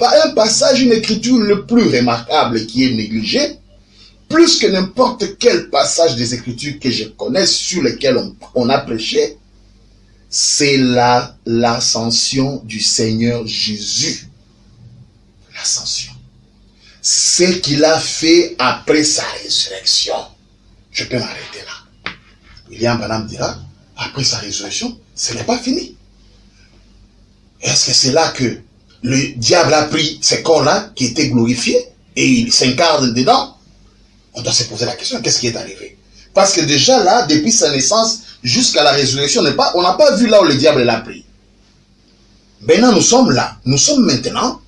un passage, une écriture le plus remarquable qui est négligé, plus que n'importe quel passage des Écritures que je connais sur lesquels on a prêché, c'est l'ascension du Seigneur Jésus. L'ascension. Ce qu'il a fait après sa résurrection. Je peux m'arrêter là. William Branham dira, après sa résurrection, ce n'est pas fini. Est-ce que c'est là que le diable a pris ce corps-là qui était glorifié et il s'incarne dedans? On doit se poser la question, qu'est-ce qui est arrivé? Parce que déjà là, depuis sa naissance jusqu'à la résurrection, on n'a pas vu là où le diable l'a pris. Maintenant, nous sommes là. Nous sommes maintenant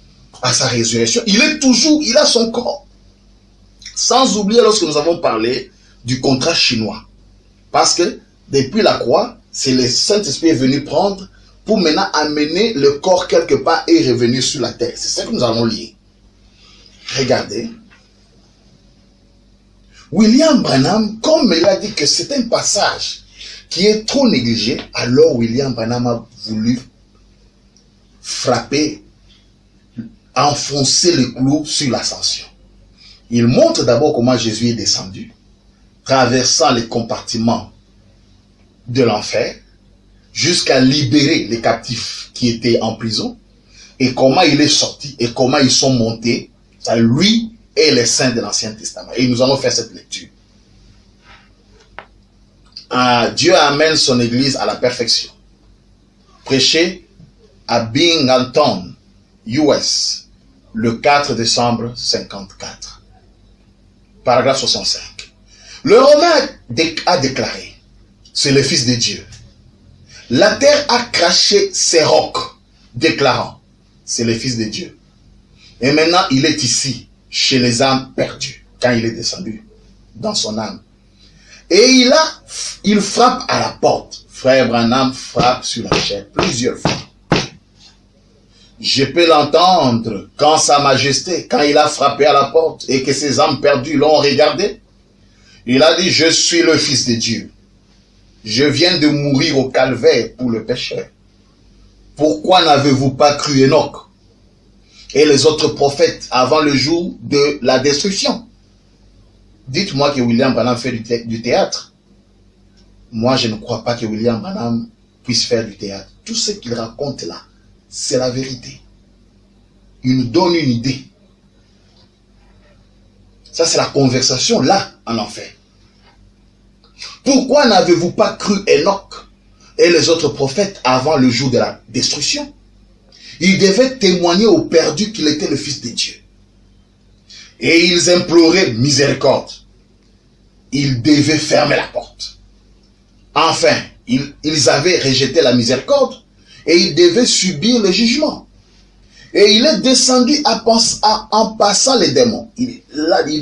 à sa résurrection. Il est toujours, il a son corps. Sans oublier lorsque nous avons parlé du contrat chinois. Parce que depuis la croix, c'est le Saint-Esprit est venu prendre pour maintenant amener le corps quelque part et revenir sur la terre. C'est ça que nous allons lire. Regardez. William Branham, comme il a dit que c'est un passage qui est trop négligé, alors William Branham a voulu frapper, enfoncer le clou sur l'ascension. Il montre d'abord comment Jésus est descendu, traversant les compartiments de l'enfer, jusqu'à libérer les captifs qui étaient en prison, et comment il est sorti, et comment ils sont montés, ça lui et les saints de l'Ancien Testament. Et nous allons faire cette lecture. Dieu amène son église à la perfection. Prêché à Binghamton, US, le 4 décembre 54. Paragraphe 65. Le Romain a déclaré, c'est le Fils de Dieu. La terre a craché ses rocs, déclarant, c'est le Fils de Dieu. Et maintenant, il est ici, chez les âmes perdues, quand il est descendu dans son âme. Et il frappe à la porte. Frère Branham frappe sur la chair plusieurs fois. Je peux l'entendre quand Sa Majesté, quand il a frappé à la porte et que ses âmes perdues l'ont regardé. Il a dit, je suis le Fils de Dieu. Je viens de mourir au calvaire pour le pécheur. Pourquoi n'avez-vous pas cru Enoch et les autres prophètes avant le jour de la destruction? Dites-moi que William Branham fait du théâtre. Moi, je ne crois pas que William Branham puisse faire du théâtre. Tout ce qu'il raconte là, c'est la vérité. Il nous donne une idée. Ça, c'est la conversation là, en enfer. Pourquoi n'avez-vous pas cru Enoch et les autres prophètes avant le jour de la destruction? Ils devaient témoigner aux perdus qu'il était le Fils de Dieu. Et ils imploraient miséricorde. Ils devaient fermer la porte. Enfin, ils avaient rejeté la miséricorde et ils devaient subir le jugement. Et il est descendu en passant les démons. Il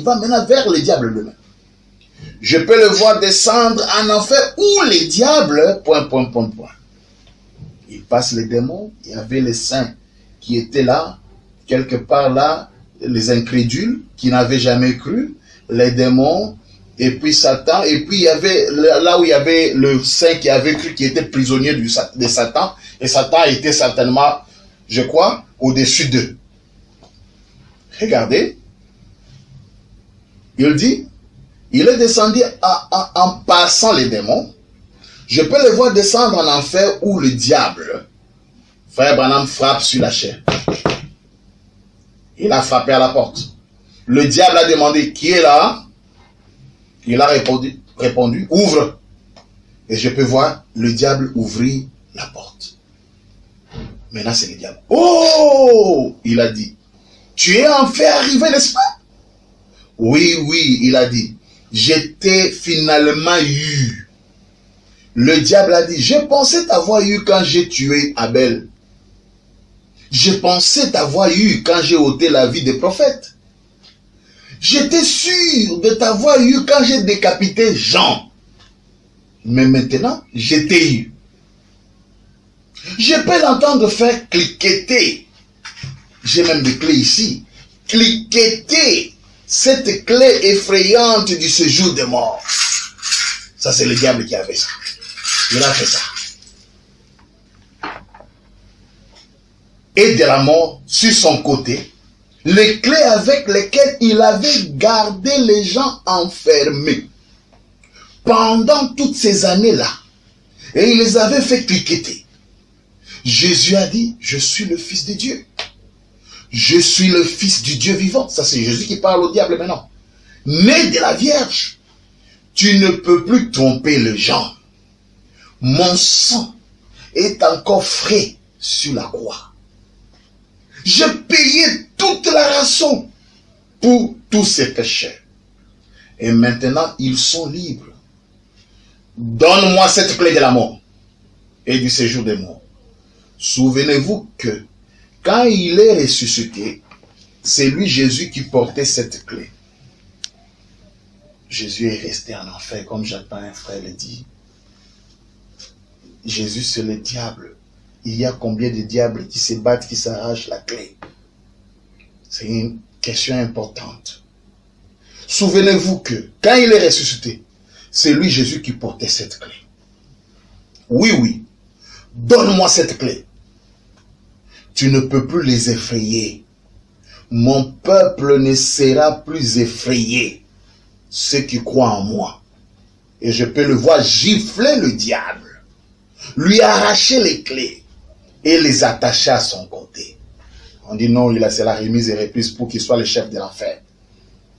va maintenant vers le diable lui-même. Je peux le voir descendre en enfer où les diables... Il passe les démons. Il y avait les saints qui étaient là, quelque part là, les incrédules qui n'avaient jamais cru, les démons, et puis Satan, et puis il y avait là où il y avait le saint qui avait cru, qui était prisonnier de Satan, et Satan était certainement, je crois, au-dessus d'eux. Regardez, il dit, il est descendu en passant les démons. Je peux le voir descendre en enfer où le diable, frère Branham, frappe sur la chair. Il a frappé à la porte. Le diable a demandé, qui est là? Il a répondu, ouvre. Et je peux voir le diable ouvrir la porte. Maintenant, c'est le diable. Oh! Il a dit, tu es enfin arrivé, n'est-ce pas? Oui, oui, il a dit, j'étais finalement eu. Le diable a dit, j'ai pensé t'avoir eu quand j'ai tué Abel. J'ai pensé t'avoir eu quand j'ai ôté la vie des prophètes. J'étais sûr de t'avoir eu quand j'ai décapité Jean. Mais maintenant, je t'ai eu. Je peux l'entendre faire cliqueter. J'ai même des clés ici. Cliqueter cette clé effrayante du séjour des morts. Ça, c'est le diable qui a fait ça. Il a fait ça. et de la mort sur son côté, les clés avec lesquelles il avait gardé les gens enfermés pendant toutes ces années-là. Et il les avait fait cliqueter. Jésus a dit, je suis le Fils de Dieu. Je suis le Fils du Dieu vivant. Ça, c'est Jésus qui parle au diable maintenant. Né de la Vierge, tu ne peux plus tromper les gens. Mon sang est encore frais sur la croix. J'ai payé toute la rançon pour tous ces péchés. Et maintenant, ils sont libres. Donne-moi cette clé de la mort et du séjour des morts. Souvenez-vous que quand il est ressuscité, c'est lui Jésus qui portait cette clé. Jésus est resté en enfer, comme j'entends un frère le dire. Jésus, c'est le diable. Il y a combien de diables qui se battent, qui s'arrachent la clé? C'est une question importante. Souvenez-vous que quand il est ressuscité, c'est lui Jésus qui portait cette clé. Oui, oui. Donne-moi cette clé. Tu ne peux plus les effrayer. Mon peuple ne sera plus effrayé. Ceux qui croient en moi. Et je peux le voir gifler le diable, lui arracher les clés et les attacher à son côté. On dit non, c'est la remise et reprise pour qu'il soit le chef de l'enfer.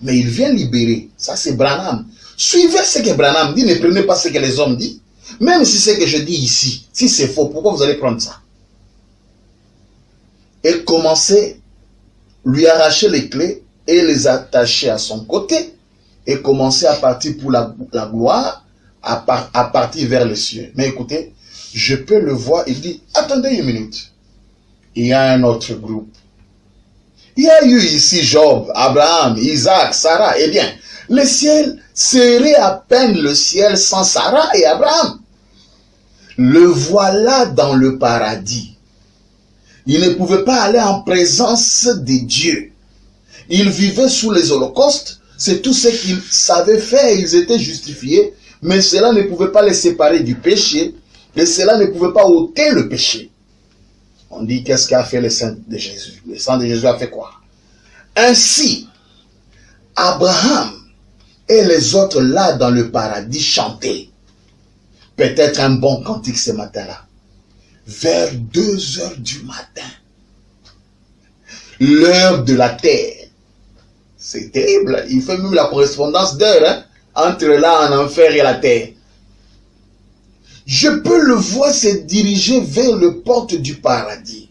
Mais il vient libérer. Ça, c'est Branham. Suivez ce que Branham dit, ne prenez pas ce que les hommes disent. Même si c'est ce que je dis ici, si c'est faux, pourquoi vous allez prendre ça? Et commencer, lui arracher les clés et les attacher à son côté. Et commencer à partir pour la gloire, à partir vers les cieux. Mais écoutez, je peux le voir, il dit, attendez une minute. Il y a un autre groupe. Il y a eu ici Job, Abraham, Isaac, Sarah. Eh bien, le ciel serait à peine le ciel sans Sarah et Abraham. Le voilà dans le paradis. Il ne pouvait pas aller en présence de Dieu. Il vivait sous les holocaustes. C'est tout ce qu'ils savaient faire, ils étaient justifiés, mais cela ne pouvait pas les séparer du péché, et cela ne pouvait pas ôter le péché. On dit, qu'est-ce qu'a fait le sang de Jésus? Le sang de Jésus a fait quoi? Ainsi, Abraham et les autres là dans le paradis chantaient. Peut-être un bon cantique ce matin-là. Vers 2 heures du matin. L'heure de la terre. C'est terrible. Il fait même la correspondance d'heure entre là en enfer et la terre. Je peux le voir se diriger vers le porte du paradis.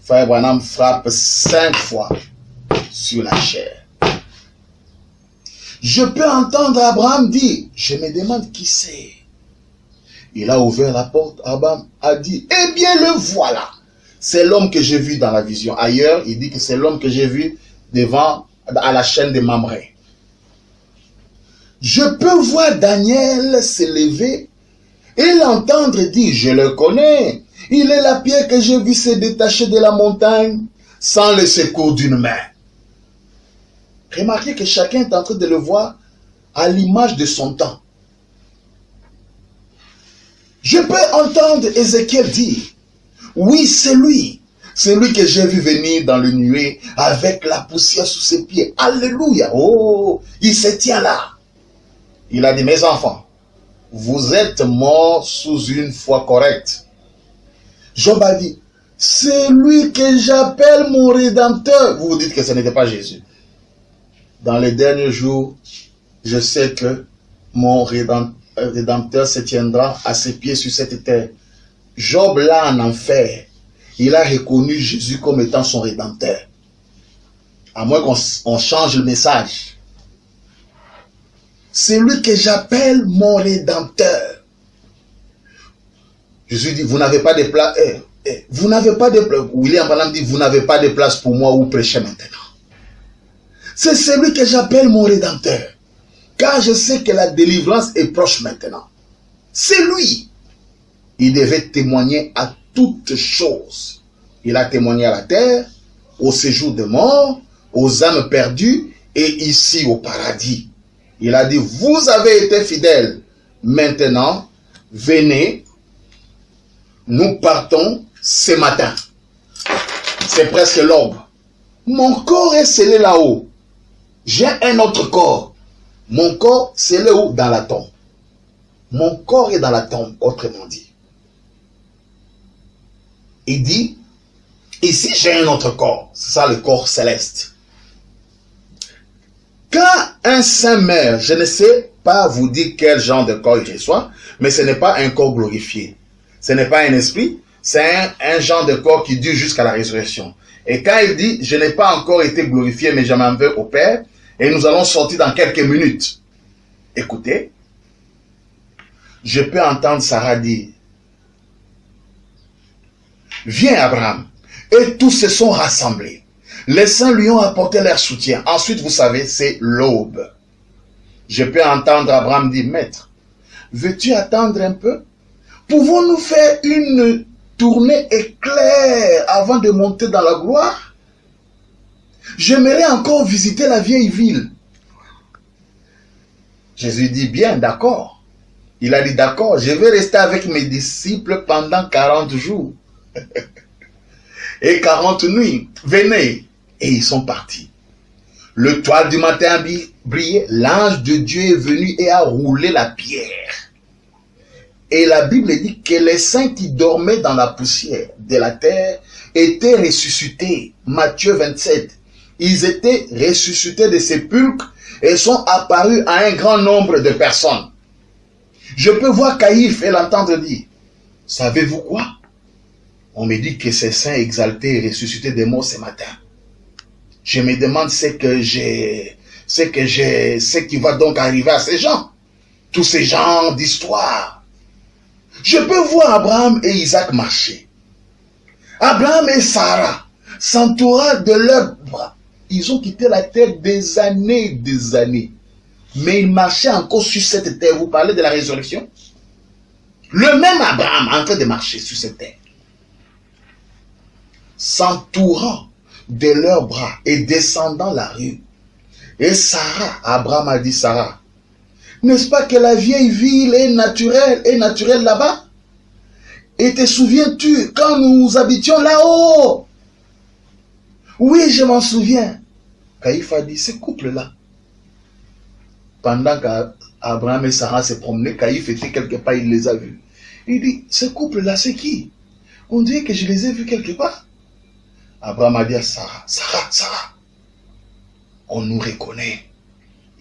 Frère Branham frappe 5 fois sur la chair. Je peux entendre Abraham dire, je me demande qui c'est. Il a ouvert la porte, Abraham a dit, eh bien le voilà. C'est l'homme que j'ai vu dans la vision. Ailleurs, il dit que c'est l'homme que j'ai vu devant à la chaîne de Mamré. Je peux voir Daniel se lever et l'entendre dire, je le connais, il est la pierre que j'ai vu se détacher de la montagne sans le secours d'une main. Remarquez que chacun est en train de le voir à l'image de son temps. Je peux entendre Ézéchiel dire, oui, c'est lui que j'ai vu venir dans le nuée avec la poussière sous ses pieds. Alléluia. Oh, il se tient là. Il a dit, mes enfants, vous êtes morts sous une foi correcte. Job a dit, c'est lui que j'appelle mon Rédempteur. Vous vous dites que ce n'était pas Jésus. Dans les derniers jours, je sais que mon Rédempteur se tiendra à ses pieds sur cette terre. Job là en enfer, il a reconnu Jésus comme étant son Rédempteur. À moins qu'on change le message. C'est lui que j'appelle mon Rédempteur. Jésus dit, vous n'avez pas de place. Vous n'avez pas de place. William Branham dit, vous n'avez pas de place pour moi où prêcher maintenant. C'est celui que j'appelle mon Rédempteur. Car je sais que la délivrance est proche maintenant. C'est lui. Il devait témoigner à toutes choses. Il a témoigné à la terre, au séjour des morts, aux âmes perdues et ici au paradis. Il a dit, vous avez été fidèles. Maintenant, venez, nous partons ce matin. C'est presque l'aube. Mon corps est scellé là-haut. J'ai un autre corps. Mon corps, c'est là où? Dans la tombe. Mon corps est dans la tombe, autrement dit. Il dit, ici j'ai un autre corps. C'est ça le corps céleste. Quand un saint meurt, je ne sais pas vous dire quel genre de corps il reçoit, mais ce n'est pas un corps glorifié. Ce n'est pas un esprit, c'est un genre de corps qui dure jusqu'à la résurrection. Et quand il dit, je n'ai pas encore été glorifié, mais je m'en vais au Père, et nous allons sortir dans quelques minutes. Écoutez, je peux entendre Sarah dire, viens Abraham. Et tous se sont rassemblés. Les saints lui ont apporté leur soutien. Ensuite, vous savez, c'est l'aube. Je peux entendre Abraham dire, maître, veux-tu attendre un peu? Pouvons-nous faire une tournée éclair avant de monter dans la gloire? J'aimerais encore visiter la vieille ville. Jésus dit, bien, d'accord. Il a dit, d'accord, je vais rester avec mes disciples pendant 40 jours. Et 40 nuits. Venez. Et ils sont partis. Le toit du matin brillait. L'ange de Dieu est venu et a roulé la pierre. Et la Bible dit que les saints qui dormaient dans la poussière de la terre étaient ressuscités. Matthieu 27. Ils étaient ressuscités des sépulcres et sont apparus à un grand nombre de personnes. Je peux voir Caïphe et l'entendre dire, savez-vous quoi? On me dit que ces saints exaltés et ressuscités des morts ce matin. Je me demande ce qui va donc arriver à ces gens. Tous ces gens d'histoire. Je peux voir Abraham et Isaac marcher. Abraham et Sarah s'entourant de leurs bras. Ils ont quitté la terre des années. Mais ils marchaient encore sur cette terre. Vous parlez de la résurrection? Le même Abraham en train de marcher sur cette terre. S'entourant de leurs bras et descendant la rue. Et Sarah, Abraham a dit, Sarah, n'est-ce pas que la vieille ville est naturelle là-bas? Et te souviens-tu quand nous habitions là-haut? Oui, je m'en souviens. Caïphe a dit, ce couple-là, pendant qu'Abraham et Sarah se promenaient, Caïphe était quelque part, il les a vus. Il dit, ce couple-là, c'est qui? On dirait que je les ai vus quelque part. Abraham a dit à Sarah, Sarah, on nous reconnaît.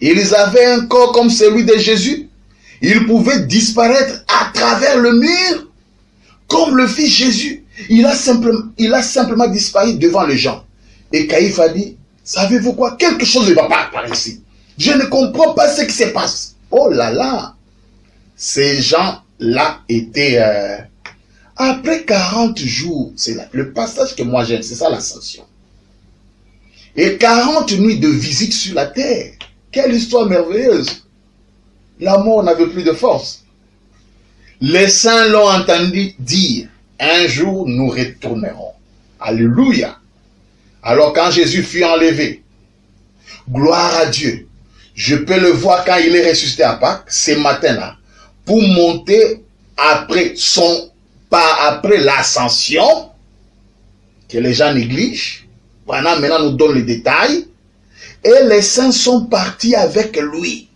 Ils avaient un corps comme celui de Jésus. Ils pouvaient disparaître à travers le mur, comme le fit Jésus. Il a simplement disparu devant les gens. Et Caïphe a dit, savez-vous quoi? Quelque chose ne va pas par ici. Je ne comprends pas ce qui se passe. Oh là là. Ces gens-là étaient... Après 40 jours, c'est le passage que moi j'aime, c'est ça l'ascension. Et 40 nuits de visite sur la terre. Quelle histoire merveilleuse. La mort n'avait plus de force. Les saints l'ont entendu dire, un jour nous retournerons. Alléluia. Alors quand Jésus fut enlevé, gloire à Dieu, je peux le voir quand il est ressuscité à Pâques, ce matin-là, pour monter pas après l'ascension, que les gens négligent. Maintenant nous donne les détails. Et les saints sont partis avec lui.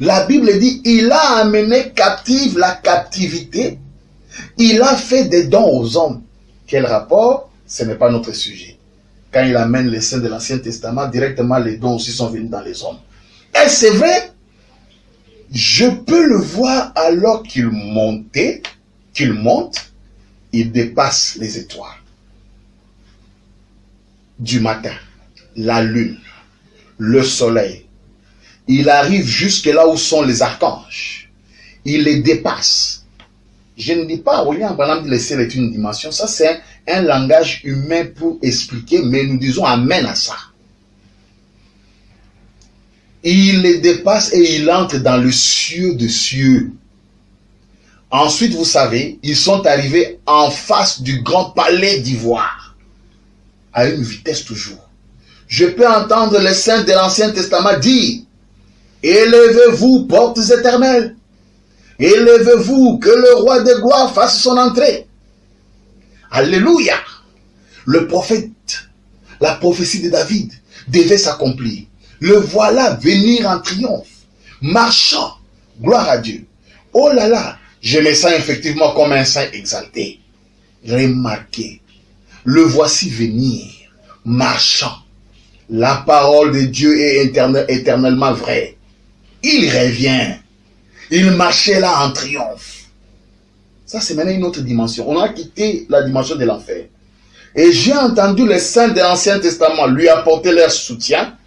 La Bible dit, il a amené captive la captivité. Il a fait des dons aux hommes. Quel rapport? Ce n'est pas notre sujet. Quand il amène les saints de l'Ancien Testament, directement les dons aussi sont venus dans les hommes. Et c'est vrai, je peux le voir alors qu'il monte, il dépasse les étoiles. Du matin, la lune, le soleil. Il arrive jusque là où sont les archanges. Il les dépasse. Je ne dis pas, William Branham dit le ciel est une dimension. Ça, c'est un langage humain pour expliquer, mais nous disons amen à ça. Il les dépasse et il entre dans le cieux de cieux. Ensuite, vous savez, ils sont arrivés en face du grand palais d'ivoire. À une vitesse toujours. Je peux entendre les saints de l'Ancien Testament dire, élevez-vous, portes éternelles. Élevez-vous, que le roi de gloire fasse son entrée. Alléluia. le prophète, la prophétie de David devait s'accomplir. Le voilà venir en triomphe, marchant, gloire à Dieu. Oh là là, je me sens effectivement comme un saint exalté. Remarquez, le voici venir, marchant. La parole de Dieu est éternellement vraie. Il revient. Il marchait là en triomphe. Ça, c'est maintenant une autre dimension. On a quitté la dimension de l'enfer. Et j'ai entendu les saints de l'Ancien Testament lui apporter leur soutien.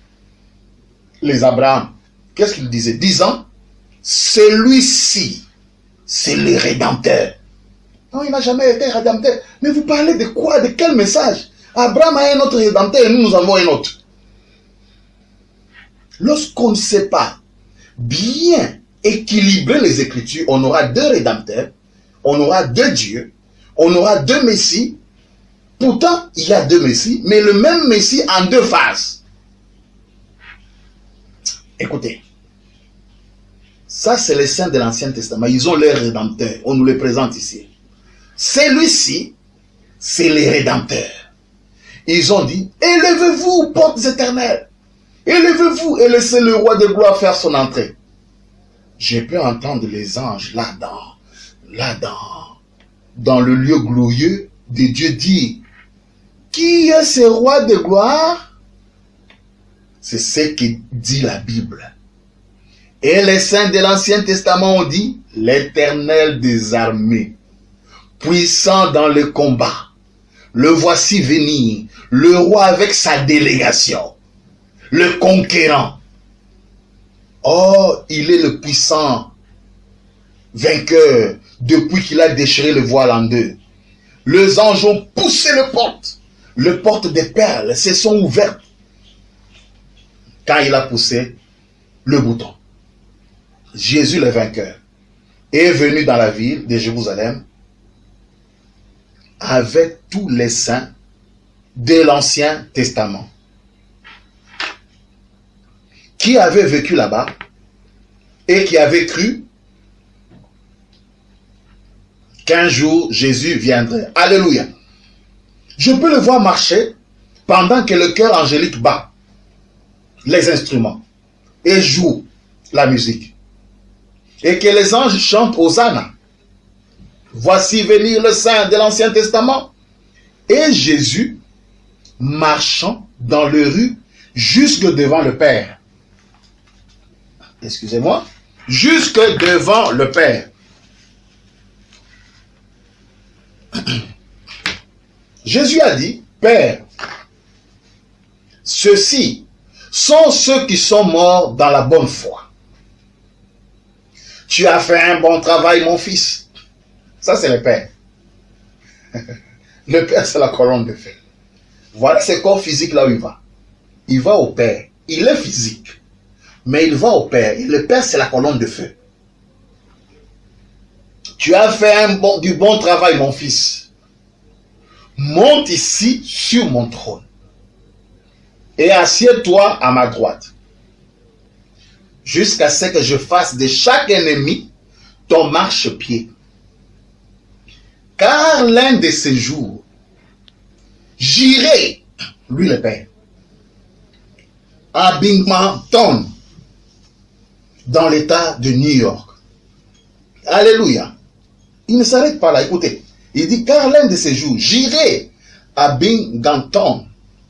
Les Abraham. Qu'est-ce qu'ils disaient? Disant, celui-ci, c'est le Rédempteur. Non, il n'a jamais été Rédempteur. Mais vous parlez de quoi? De quel message? Abraham a un autre Rédempteur et nous avons un autre. Lorsqu'on ne sait pas bien équilibrer les Écritures, on aura deux Rédempteurs, on aura deux dieux, on aura deux Messies. Pourtant, il y a deux Messies, mais le même Messie en deux phases. Écoutez, ça c'est les saints de l'Ancien Testament, ils ont leur Rédempteur, on nous les présente ici. Celui-ci, c'est les Rédempteurs. Ils ont dit, élevez-vous, portes éternelles, élevez-vous et laissez le roi de gloire faire son entrée. Je peux entendre les anges dans le lieu glorieux de Dieu dire, qui est ce roi de gloire? C'est ce que dit la Bible. Et les saints de l'Ancien Testament ont dit, l'Éternel des armées, puissant dans le combat, le voici venir, le roi avec sa délégation, le conquérant. Oh, il est le puissant vainqueur depuis qu'il a déchiré le voile en deux. Les anges ont poussé le porte des perles se sont ouvertes quand il a poussé le bouton. Jésus le vainqueur est venu dans la ville de Jérusalem avec tous les saints de l'Ancien Testament qui avaient vécu là-bas et qui avaient cru qu'un jour Jésus viendrait. Alléluia. Je peux le voir marcher pendant que le chœur angélique bat les instruments et joue la musique. Et que les anges chantent Hosanna. Voici venir le saint de l'Ancien Testament. Et Jésus marchant dans les rues jusque devant le Père. Excusez-moi. Jusque devant le Père. Jésus a dit, Père, ceux-ci sont ceux qui sont morts dans la bonne foi. Tu as fait un bon travail, mon fils. Ça, c'est le Père. Le Père, c'est la colonne de feu. Voilà ce corps physique là où il va. Il va au Père. Il est physique. Mais il va au Père. Et le Père, c'est la colonne de feu. Tu as fait du bon travail, mon fils. Monte ici sur mon trône. Et assieds-toi à ma droite. Jusqu'à ce que je fasse de chaque ennemi ton marchepied. Car l'un de ces jours, j'irai, lui le Père, à Binghamton, dans l'État de New York. Alléluia. Il ne s'arrête pas là, écoutez. Il dit, car l'un de ces jours, j'irai à Binghamton,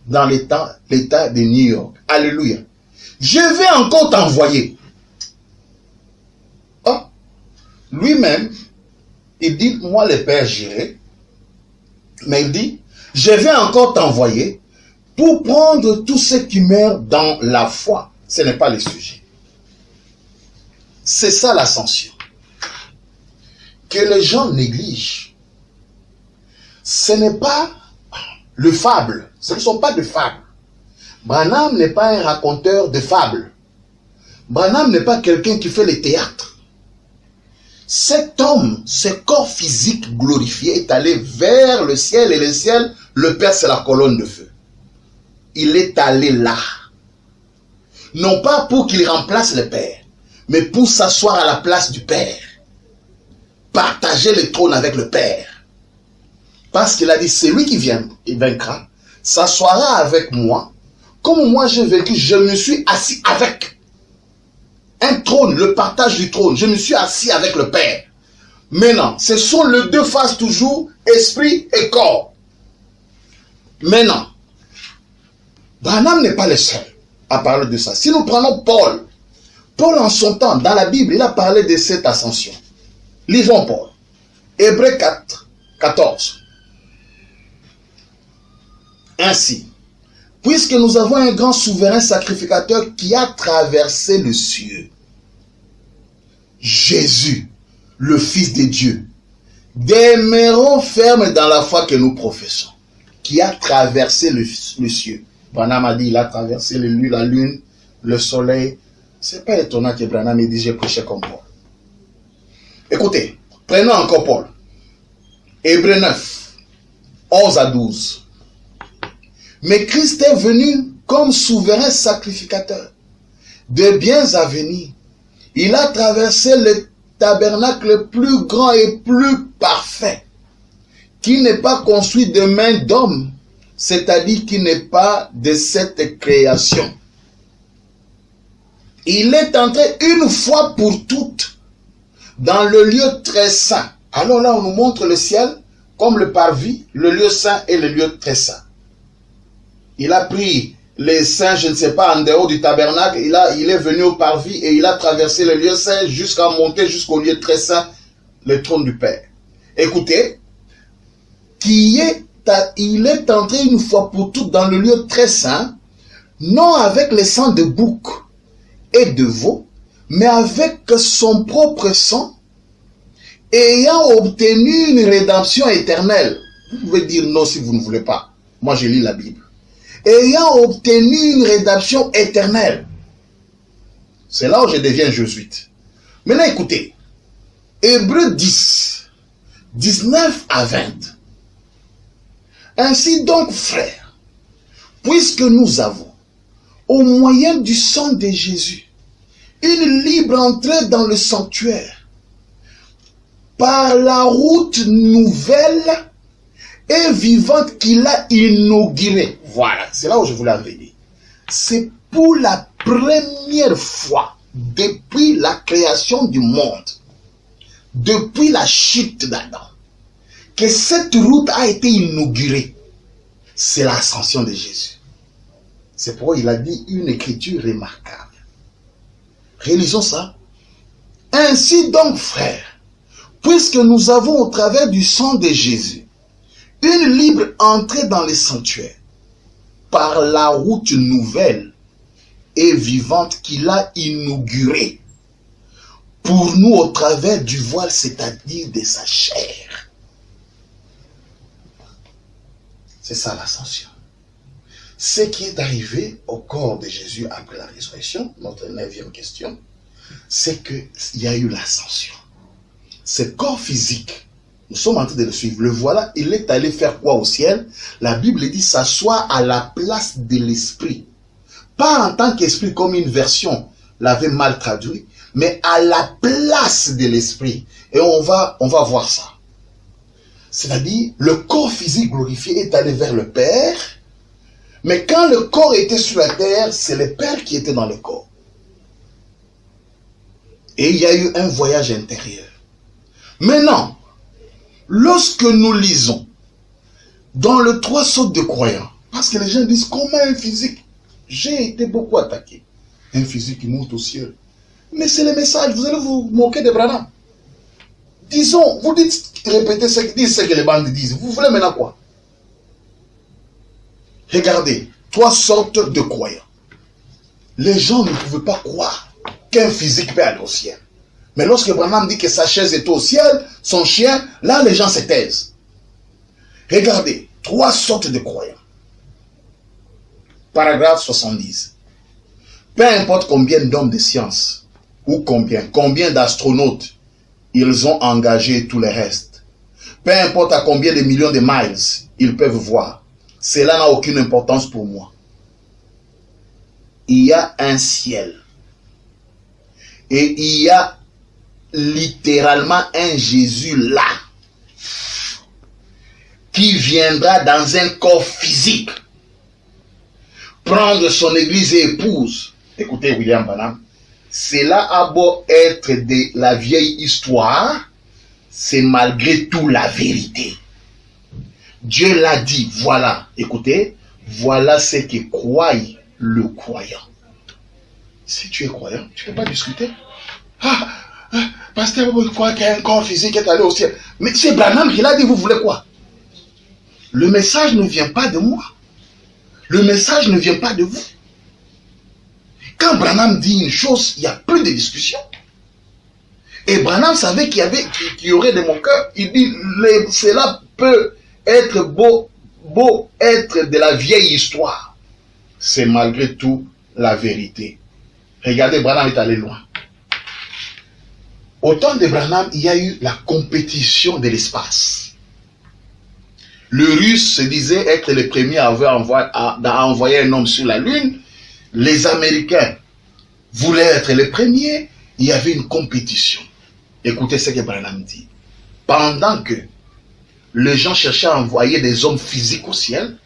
dans l'État de New York. Alléluia. Je vais encore t'envoyer. Oh, lui-même, il dit, moi le Père, j'irai. Mais il dit, je vais encore t'envoyer pour prendre tous ceux qui meurent dans la foi. Ce n'est pas le sujet. C'est ça l'ascension. Que les gens négligent. Ce n'est pas le fable. Ce ne sont pas de fables. Branham n'est pas un raconteur de fables. Branham n'est pas quelqu'un qui fait le théâtre. Cet homme, ce corps physique glorifié est allé vers le ciel et le ciel, le Père c'est la colonne de feu. Il est allé là. Non pas pour qu'il remplace le Père, mais pour s'asseoir à la place du Père. Partager le trône avec le Père. Parce qu'il a dit, c'est lui qui vient et vaincra, s'assoira avec moi. Comme moi j'ai vécu, je me suis assis avec. Un trône, le partage du trône. Je me suis assis avec le Père. Maintenant, ce sont les deux faces toujours, esprit et corps. Maintenant, Branham n'est pas le seul à parler de ça. Si nous prenons Paul, Paul en son temps, dans la Bible, il a parlé de cette ascension. Lisons Paul. Hébreux 4, 14. Ainsi, puisque nous avons un grand souverain sacrificateur qui a traversé le ciel, Jésus, le Fils de Dieu, demeurons fermes dans la foi que nous professons, qui a traversé le ciel. Branham a dit, il a traversé la lune, le soleil. C'est pas étonnant que Branham ait dit, j'ai prêché comme Paul. Écoutez, prenons encore Paul. Hébreux 9, 11 à 12. Mais Christ est venu comme souverain sacrificateur de biens à venir. Il a traversé le tabernacle plus grand et plus parfait, qui n'est pas construit de main d'homme, c'est-à-dire qui n'est pas de cette création. Il est entré une fois pour toutes dans le lieu très saint. Alors là, on nous montre le ciel comme le parvis, le lieu saint et le lieu très saint. Il a pris les saints, je ne sais pas, en dehors du tabernacle. Il est venu au parvis et il a traversé le lieu saint jusqu'à monter jusqu'au lieu très saint, le trône du Père. Écoutez, il est entré une fois pour toutes dans le lieu très saint, non avec le sang de bouc et de veau, mais avec son propre sang, ayant obtenu une rédemption éternelle. Vous pouvez dire non si vous ne voulez pas. Moi, je lis la Bible. Ayant obtenu une rédemption éternelle. C'est là où je deviens jésuite. Maintenant, écoutez. Hébreux 10, 19 à 20. Ainsi donc, frères, puisque nous avons, au moyen du sang de Jésus, une libre entrée dans le sanctuaire, par la route nouvelle et vivante qu'il a inaugurée. Voilà, c'est là où je voulais en venir. C'est pour la première fois depuis la création du monde, depuis la chute d'Adam, que cette route a été inaugurée. C'est l'ascension de Jésus. C'est pourquoi il a dit une écriture remarquable. Réalisons ça. Ainsi donc, frères, puisque nous avons au travers du sang de Jésus une libre entrée dans les sanctuaires par la route nouvelle et vivante qu'il a inaugurée pour nous au travers du voile, c'est-à-dire de sa chair. C'est ça l'ascension. Ce qui est arrivé au corps de Jésus après la résurrection, notre 9e question, c'est qu'il y a eu l'ascension. Ce corps physique, nous sommes en train de le suivre. Le voilà, il est allé faire quoi au ciel? La Bible dit s'asseoir à la place de l'esprit. Pas en tant qu'esprit comme une version l'avait mal traduit, mais à la place de l'esprit. Et on va voir ça. C'est-à-dire, le corps physique glorifié est allé vers le Père, mais quand le corps était sur la terre, c'est le Père qui était dans le corps. Et il y a eu un voyage intérieur. Maintenant, lorsque nous lisons dans le 3 sautes de croyants, parce que les gens disent comment un physique, j'ai été beaucoup attaqué, un physique qui monte au ciel. Mais c'est le message, vous allez vous moquer de Branham. Disons, vous dites, répétez ce que les bandes disent. Vous voulez maintenant quoi? Regardez, 3 sortes de croyants. Les gens ne pouvaient pas croire qu'un physique peut aller au ciel. Mais lorsque Branham dit que sa chaise est au ciel, son chien, là les gens se taisent. Regardez, 3 sortes de croyants. Paragraphe 70. Peu importe combien d'hommes de science, ou combien d'astronautes ils ont engagé tout le reste. Peu importe à combien de millions de miles ils peuvent voir. Cela n'a aucune importance pour moi. Il y a un ciel. Et il y a littéralement un Jésus là. qui viendra dans un corps physique, prendre son église et épouse. Écoutez William Branham, cela a beau être de la vieille histoire, c'est malgré tout la vérité. Dieu l'a dit, voilà, écoutez, voilà ce que croit le croyant. Si tu es croyant, tu ne peux pas discuter. Ah, pasteur, vous croyez qu'il y a un corps physique qui est allé au ciel. Mais c'est Branham qui l'a dit, vous voulez quoi? Le message ne vient pas de moi. Le message ne vient pas de vous. Quand Branham dit une chose, il n'y a plus de discussion. Et Branham savait qu'il y aurait des moqueurs. Il dit, cela peut être beau être de la vieille histoire. C'est malgré tout la vérité. Regardez, Branham est allé loin. Au temps de Branham, il y a eu la compétition de l'espace. Le Russe se disait être le premier à envoyer un homme sur la Lune. Les Américains voulaient être les premiers. Il y avait une compétition. Écoutez ce que Branham dit. Pendant que les gens cherchaient à envoyer des hommes physiques au ciel,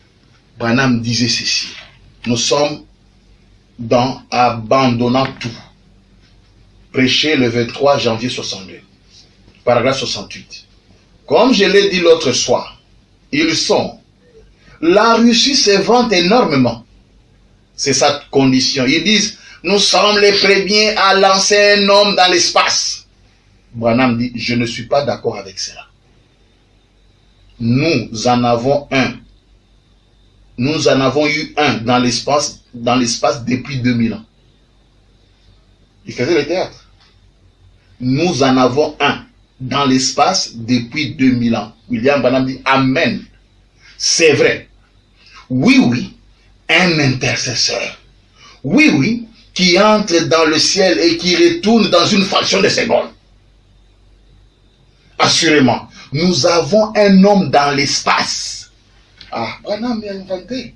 Branham disait ceci. Nous sommes dans abandonnant tout. Prêché le 23 janvier 62. Paragraphe 68. Comme je l'ai dit l'autre soir, ils sont. La Russie se vante énormément. C'est sa condition. Ils disent, nous sommes les premiers à lancer un homme dans l'espace. Branham dit, je ne suis pas d'accord avec cela. Nous en avons un. Nous en avons eu un dans l'espace depuis 2000 ans. Il faisait le théâtre. Nous en avons un dans l'espace depuis 2000 ans. William Branham dit, amen. C'est vrai. Oui, oui, un intercesseur. Oui, oui, qui entre dans le ciel et qui retourne dans une fraction de seconde. Assurément, nous avons un homme dans l'espace. Ah, Branham a inventé.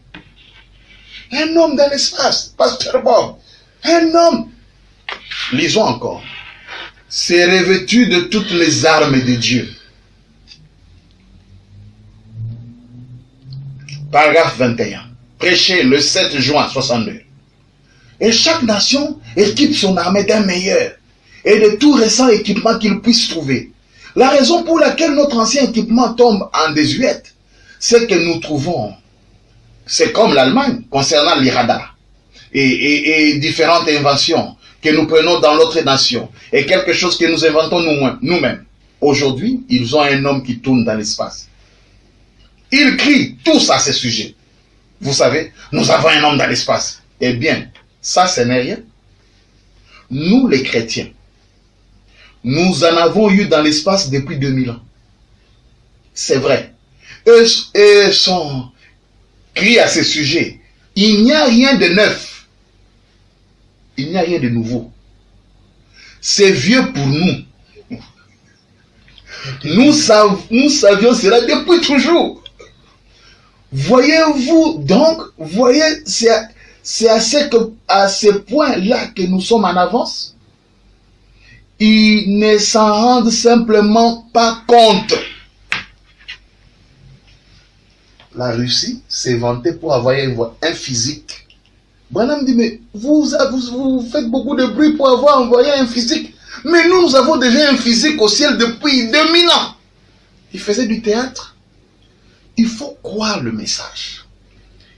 Un homme dans l'espace, Pasteur Bob. Un homme. Lisons encore. C'est revêtu de toutes les armes de Dieu. Paragraphe 21. Prêché le 7 juin 62. Et chaque nation équipe son armée d'un meilleur et de tout récent équipement qu'il puisse trouver. La raison pour laquelle notre ancien équipement tombe en désuète, c'est que nous trouvons, c'est comme l'Allemagne concernant les radars et différentes inventions que nous prenons dans l'autre nation et quelque chose que nous inventons nous-mêmes. Aujourd'hui, ils ont un homme qui tourne dans l'espace. Ils crient tous à ce sujet. Vous savez, nous avons un homme dans l'espace. Eh bien, ça, ce n'est rien. Nous, les chrétiens, nous en avons eu dans l'espace depuis 2000 ans. C'est vrai. Eux sont crient à ce sujet. Il n'y a rien de neuf. Il n'y a rien de nouveau. C'est vieux pour nous. Nous savions cela depuis toujours. Voyez-vous donc, voyez, c'est à ce point-là que nous sommes en avance. Ils ne s'en rendent simplement pas compte. La Russie s'est vantée pour avoir un physique. Branham dit, mais vous faites beaucoup de bruit pour avoir envoyé un physique. Mais nous avons déjà un physique au ciel depuis 2000 ans. Il faisait du théâtre. Il faut croire le message.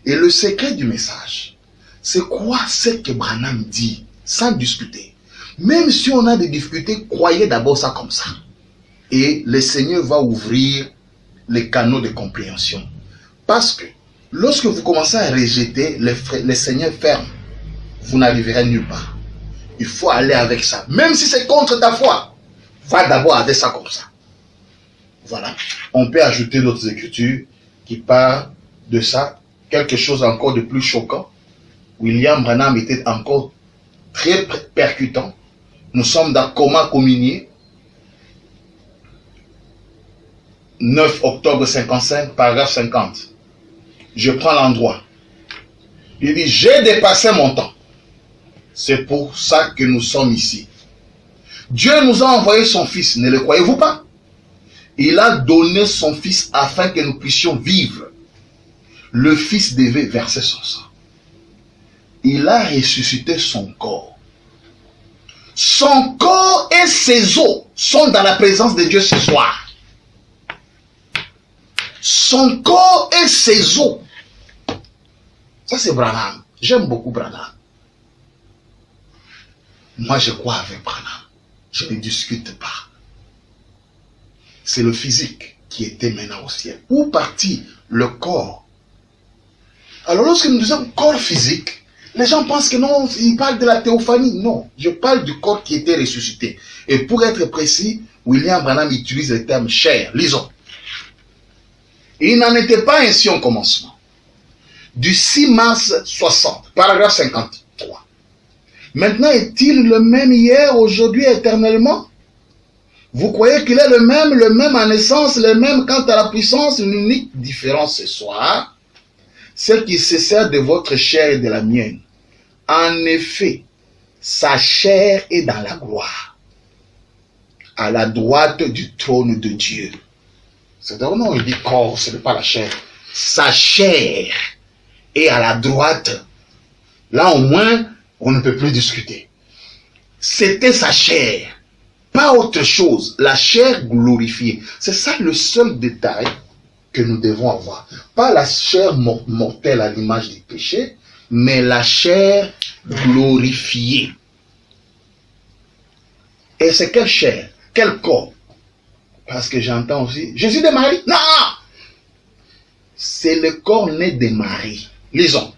Et le secret du message, c'est croire ce que Branham dit, sans discuter. Même si on a des difficultés, croyez d'abord ça comme ça. Et le Seigneur va ouvrir les canaux de compréhension. Parce que lorsque vous commencez à rejeter, le Seigneur ferme. Vous n'arriverez nulle part. Il faut aller avec ça. Même si c'est contre ta foi, va d'abord avec ça comme ça. Voilà. On peut ajouter d'autres écritures qui parlent de ça. Quelque chose encore de plus choquant. William Branham était encore très percutant. Nous sommes dans Coma Communier. 9 octobre 55, paragraphe 50. Je prends l'endroit. Il dit, j'ai dépassé mon temps. C'est pour ça que nous sommes ici. Dieu nous a envoyé son Fils, ne le croyez-vous pas? Il a donné son Fils afin que nous puissions vivre. Le Fils devait verser son sang. Il a ressuscité son corps. Son corps et ses os sont dans la présence de Dieu ce soir. Son corps et ses os. Ça c'est Branham. J'aime beaucoup Branham. Moi je crois avec Branham. Je ne discute pas. C'est le physique qui était maintenant au ciel. Où partit le corps? Alors lorsque nous disons corps physique, les gens pensent que non, ils parlent de la théophanie. Non, je parle du corps qui était ressuscité. Et pour être précis, William Branham utilise le terme chair. Lisons. Il n'en était pas ainsi au commencement. Du 6 mars 60, paragraphe 53. Maintenant, est-il le même hier, aujourd'hui, éternellement? Vous croyez qu'il est le même en essence, le même quant à la puissance? Une unique différence ce soir, c'est qu'il se sert de votre chair et de la mienne. En effet, sa chair est dans la gloire, à la droite du trône de Dieu. C'est-à-dire, non, il dit corps, ce n'est pas la chair. Sa chair est à la droite. Là, au moins, on ne peut plus discuter. C'était sa chair, pas autre chose. La chair glorifiée. C'est ça le seul détail que nous devons avoir. Pas la chair mortelle à l'image du péché, mais la chair glorifiée. Et c'est quelle chair? Quel corps? Parce que j'entends aussi, Jésus de Marie? Non! C'est le corps né de Marie. Lisons.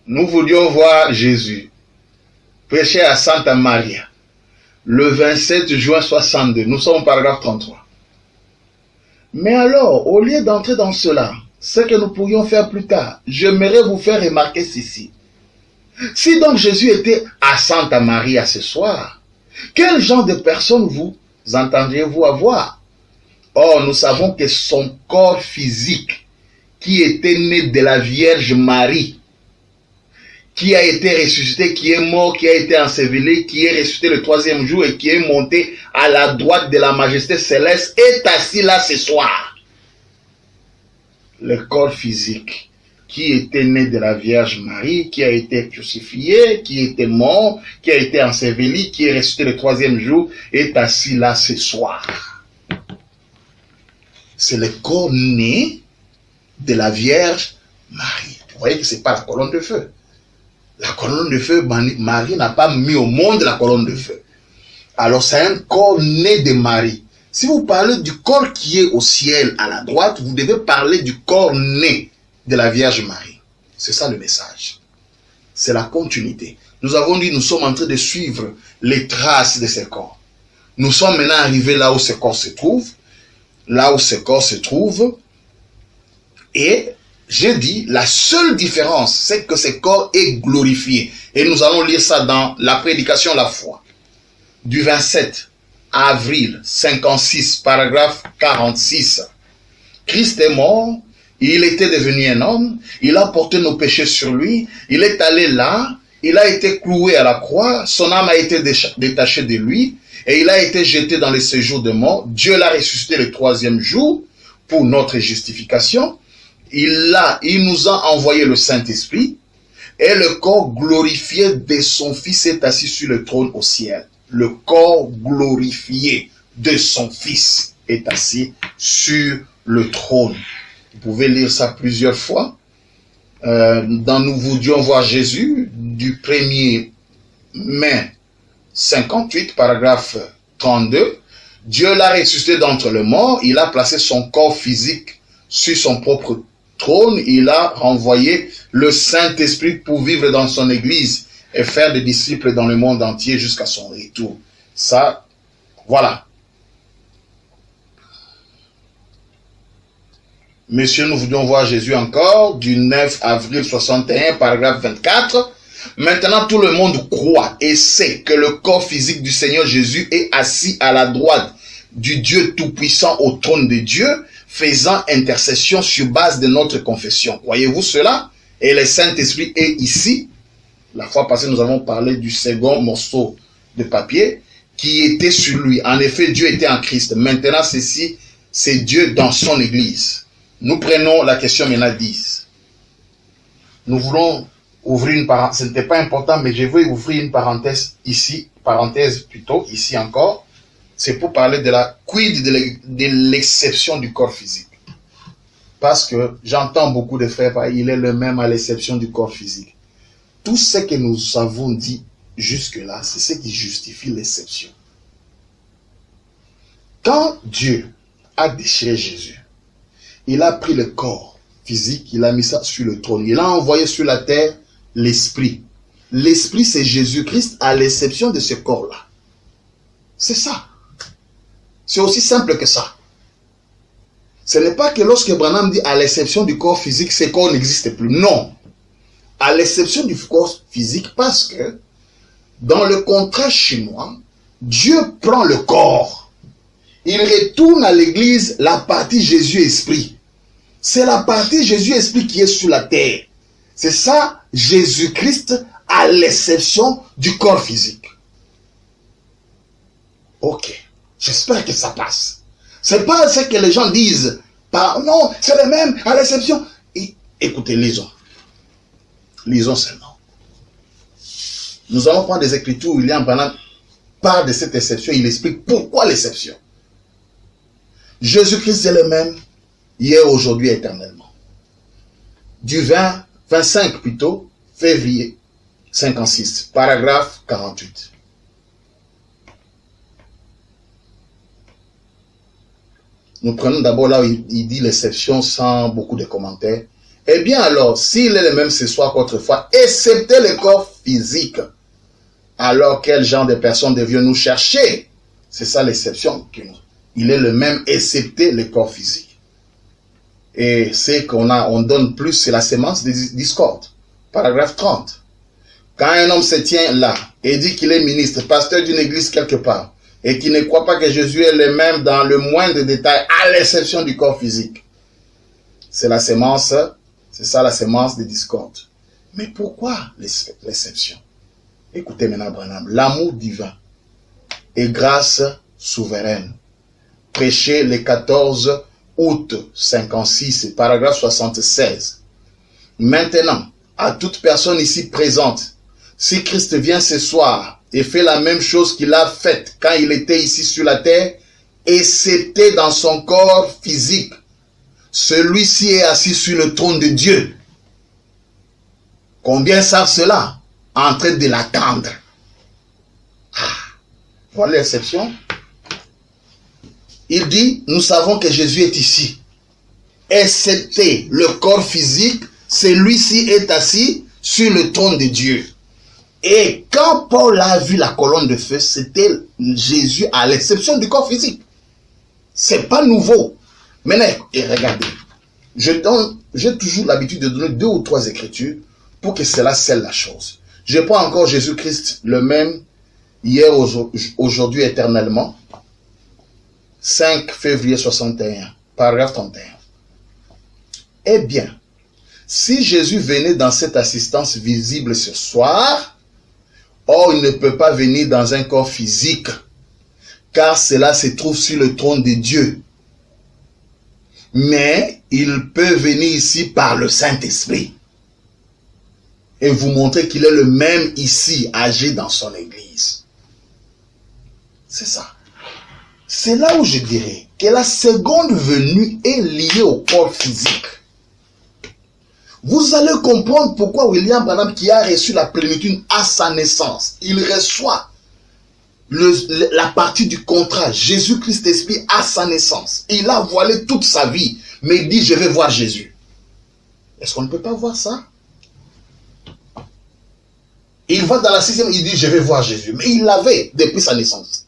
Nous voulions voir Jésus prêcher à Santa Maria le 27 juin 62. Nous sommes au paragraphe 33. Mais alors, au lieu d'entrer dans cela, ce que nous pourrions faire plus tard, j'aimerais vous faire remarquer ceci. Si donc Jésus était à Santa Maria ce soir, quel genre de personne vous entendriez-vous avoir? Or, nous savons que son corps physique, qui était né de la Vierge Marie, qui a été ressuscité, qui est mort, qui a été enseveli, qui est ressuscité le 3e jour et qui est monté à la droite de la majesté céleste, est assis là ce soir. Le corps physique, qui était né de la Vierge Marie, qui a été crucifié, qui était mort, qui a été enseveli, qui est ressuscité le 3e jour, est assis là ce soir. C'est le corps né de la Vierge Marie. Vous voyez que ce n'est pas la colonne de feu. La colonne de feu, Marie n'a pas mis au monde la colonne de feu. Alors c'est un corps né de Marie. Si vous parlez du corps qui est au ciel à la droite, vous devez parler du corps né de la Vierge Marie. C'est ça le message. C'est la continuité. Nous avons dit, nous sommes en train de suivre les traces de ce corps. Nous sommes maintenant arrivés là où ce corps se trouve. Là où ce corps se trouve. Et j'ai dit, la seule différence, c'est que ce corps est glorifié. Et nous allons lire ça dans la prédication La foi. Du 27 avril 56, paragraphe 46. Christ est mort, il était devenu un homme, il a porté nos péchés sur lui, il est allé là, il a été cloué à la croix, son âme a été détachée de lui, et il a été jeté dans les séjours de mort. Dieu l'a ressuscité le 3e jour pour notre justification. Il nous a envoyé le Saint-Esprit, et le corps glorifié de son Fils est assis sur le trône au ciel. Le corps glorifié de son Fils est assis sur le trône. Vous pouvez lire ça plusieurs fois. Dans Nous voulions voir Jésus, du 1er mai 58, paragraphe 32. Dieu l'a ressuscité d'entre les morts, il a placé son corps physique sur son propre trône, il a renvoyé le Saint-Esprit pour vivre dans son Église et faire des disciples dans le monde entier jusqu'à son retour. Ça, voilà. Messieurs, nous voulions voir Jésus encore, du 9 avril 61, paragraphe 24. Maintenant, tout le monde croit et sait que le corps physique du Seigneur Jésus est assis à la droite du Dieu Tout-Puissant au trône de Dieu, faisant intercession sur base de notre confession. Voyez-vous cela? Et le Saint-Esprit est ici. La fois passée, nous avons parlé du second morceau de papier. qui était sur lui. En effet, Dieu était en Christ. Maintenant, ceci, c'est Dieu dans son Église. Nous prenons la question maintenant 10. Nous voulons ouvrir une parenthèse. Ce n'était pas important, mais je veux ouvrir une parenthèse ici. Parenthèse plutôt, ici encore. C'est pour parler de la quid de l'exception du corps physique. Parce que j'entends beaucoup de frères, il est le même à l'exception du corps physique. Tout ce que nous avons dit jusque-là, c'est ce qui justifie l'exception. Quand Dieu a déchiré Jésus, il a pris le corps physique, il a mis ça sur le trône. Il a envoyé sur la terre l'esprit. L'esprit, c'est Jésus-Christ à l'exception de ce corps-là. C'est ça. C'est aussi simple que ça. Ce n'est pas que lorsque Branham dit à l'exception du corps physique, ce corps n'existe plus. Non. À l'exception du corps physique, parce que dans le contrat chinois, Dieu prend le corps. Il retourne à l'église la partie Jésus-Esprit. C'est la partie Jésus-Esprit qui est sur la terre. C'est ça, Jésus-Christ à l'exception du corps physique. Ok. J'espère que ça passe. C'est pas ce que les gens disent. Non, c'est le même, à l'exception. Écoutez, lisons. Lisons seulement. Nous allons prendre des écritures où William Branham parle de cette exception. Il explique pourquoi l'exception. Jésus-Christ est le même, hier, aujourd'hui, éternellement. Du 25 plutôt, février 56, paragraphe 48. Nous prenons d'abord là où il dit l'exception sans beaucoup de commentaires. Eh bien alors, s'il est le même ce soir qu'autrefois, excepté le corps physique, alors quel genre de personne devions-nous chercher? C'est ça l'exception. Il est le même excepté le corps physique. Et c'est on donne plus, c'est la sémence des discordes. Paragraphe 30. Quand un homme se tient là et dit qu'il est ministre, pasteur d'une église quelque part, et qui ne croit pas que Jésus est le même dans le moindre détail, à l'exception du corps physique. C'est la sémence, c'est ça la sémence des discordes. Mais pourquoi l'exception? Écoutez maintenant Branham, l'amour divin et grâce souveraine. Prêché le 14 août 56, paragraphe 76. Maintenant, à toute personne ici présente, si Christ vient ce soir et fait la même chose qu'il a faite quand il était ici sur la terre, excepté dans son corps physique, celui-ci est assis sur le trône de Dieu. Combien savent cela? En train de l'attendre. Voilà l'exception. Il dit, nous savons que Jésus est ici. Excepté le corps physique, celui-ci est assis sur le trône de Dieu. Et quand Paul a vu la colonne de feu, c'était Jésus à l'exception du corps physique. C'est pas nouveau. Maintenant, et regardez, j'ai toujours l'habitude de donner 2 ou 3 écritures pour que cela scelle la chose. Je prends encore Jésus-Christ le même, hier, aujourd'hui, éternellement. 5 février 61, paragraphe 31. Eh bien, si Jésus venait dans cette assistance visible ce soir, or il ne peut pas venir dans un corps physique, car cela se trouve sur le trône de Dieu. Mais il peut venir ici par le Saint-Esprit et vous montrer qu'il est le même ici, âgé dans son église. C'est ça. C'est là où je dirais que la seconde venue est liée au corps physique. Vous allez comprendre pourquoi William Branham, qui a reçu la plénitude à sa naissance, il reçoit la partie du contrat, Jésus-Christ Esprit à sa naissance. Il a voilé toute sa vie, mais il dit, je vais voir Jésus. Est-ce qu'on ne peut pas voir ça? Il va dans la 6e, il dit, je vais voir Jésus. Mais il l'avait depuis sa naissance.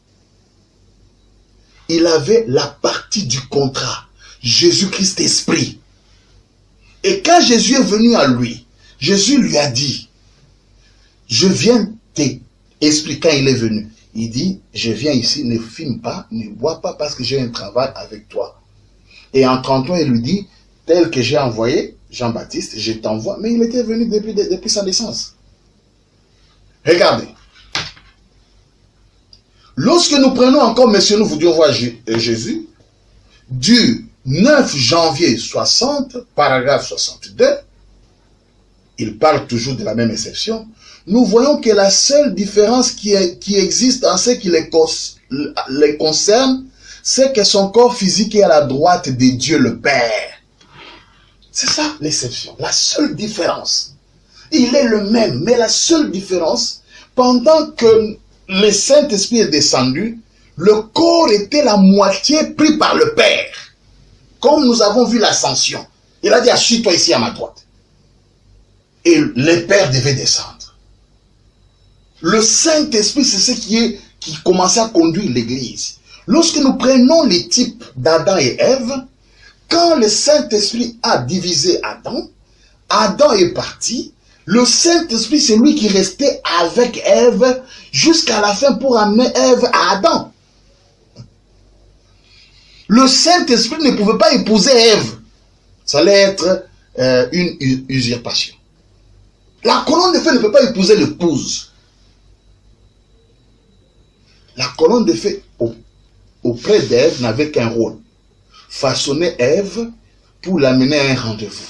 Il avait la partie du contrat, Jésus-Christ Esprit. Et quand Jésus est venu à lui, Jésus lui a dit, je viens t'expliquer quand il est venu. Il dit, je viens ici, ne fume pas, ne bois pas parce que j'ai un travail avec toi. Et en 33, il lui dit, tel que j'ai envoyé Jean-Baptiste, je t'envoie. Mais il était venu depuis sa naissance. Regardez. Lorsque nous prenons encore, messieurs, nous voudrions voir Jésus, du 9 janvier 60, paragraphe 62, il parle toujours de la même exception, nous voyons que la seule différence qui existe en ce qui les concerne, c'est que son corps physique est à la droite de Dieu le Père. C'est ça l'exception, la seule différence. Il est le même, mais la seule différence, pendant que le Saint-Esprit est descendu, le corps était la moitié pris par le Père. Comme nous avons vu l'ascension. Il a dit, assis-toi ici à ma droite. Et le Père devait descendre. Le Saint-Esprit, c'est ce qui commençait à conduire l'Église. Lorsque nous prenons les types d'Adam et Ève, quand le Saint-Esprit a divisé Adam, Adam est parti, le Saint-Esprit, c'est lui qui restait avec Ève jusqu'à la fin pour amener Ève à Adam. Le Saint-Esprit ne pouvait pas épouser Ève. Ça allait être une usurpation. La colonne de feu ne peut pas épouser l'épouse. La colonne de feu auprès d'Ève n'avait qu'un rôle. Façonner Ève pour l'amener à un rendez-vous.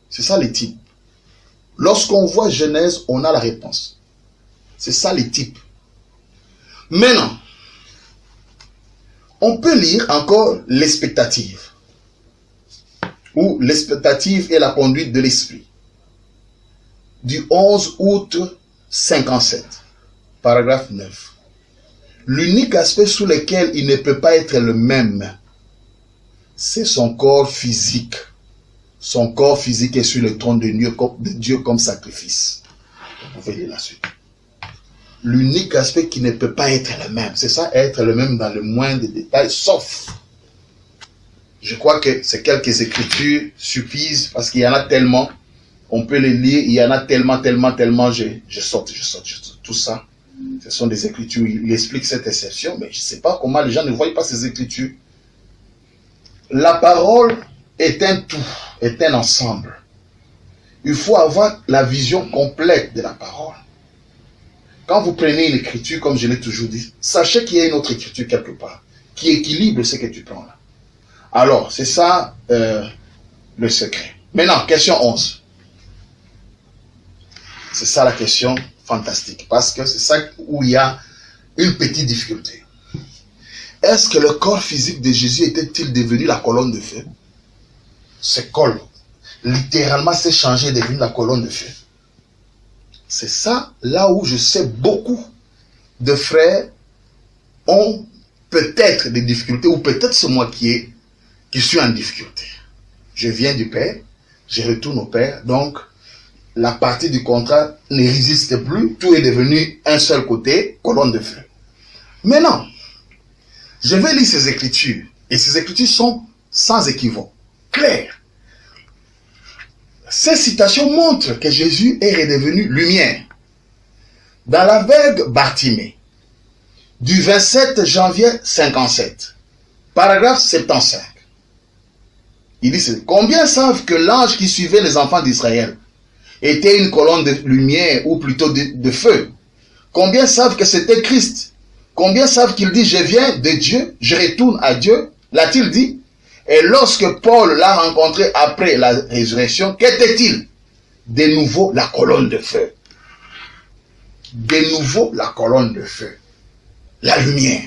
C'est ça les types. Lorsqu'on voit Genèse, on a la réponse. C'est ça les types. Maintenant, on peut lire encore l'expectative. Ou l'expectative est la conduite de l'esprit. Du 11 août 57, paragraphe 9. L'unique aspect sous lequel il ne peut pas être le même, c'est son corps physique. Son corps physique est sur le trône de Dieu comme sacrifice. Vous pouvez lire la suite. L'unique aspect qui ne peut pas être le même, c'est ça, être le même dans le moindre détail, sauf, je crois que c'est quelques écritures suffisent, parce qu'il y en a tellement, on peut les lire, il y en a tellement, je saute, tout ça. Ce sont des écritures, il explique cette exception, mais je ne sais pas comment les gens ne voient pas ces écritures. La parole est un tout, est un ensemble. Il faut avoir la vision complète de la parole. Quand vous prenez une écriture, comme je l'ai toujours dit, sachez qu'il y a une autre écriture quelque part, qui équilibre ce que tu prends là. Alors, c'est ça le secret. Maintenant, question 11. C'est ça la question fantastique, parce que c'est ça où il y a une petite difficulté. Est-ce que le corps physique de Jésus était-il devenu la colonne de feu? Ce corps, littéralement, s'est changé, devenu la colonne de feu. C'est ça, là où je sais beaucoup de frères ont peut-être des difficultés, ou peut-être c'est moi qui suis en difficulté. Je viens du Père, je retourne au Père, donc la partie du contrat ne résiste plus, tout est devenu un seul côté, colonne de feu. Maintenant, je vais lire ces écritures, et ces écritures sont sans équivoque, claires. Ces citations montrent que Jésus est redevenu lumière. Dans l'aveugle Bartimée, du 27 janvier 57, paragraphe 75, il dit, combien savent que l'ange qui suivait les enfants d'Israël était une colonne de lumière, ou plutôt de feu? Combien savent que c'était Christ? Combien savent qu'il dit, je viens de Dieu, je retourne à Dieu? L'a-t-il dit? Et lorsque Paul l'a rencontré après la résurrection, qu'était-il? De nouveau la colonne de feu. De nouveau la colonne de feu. La lumière.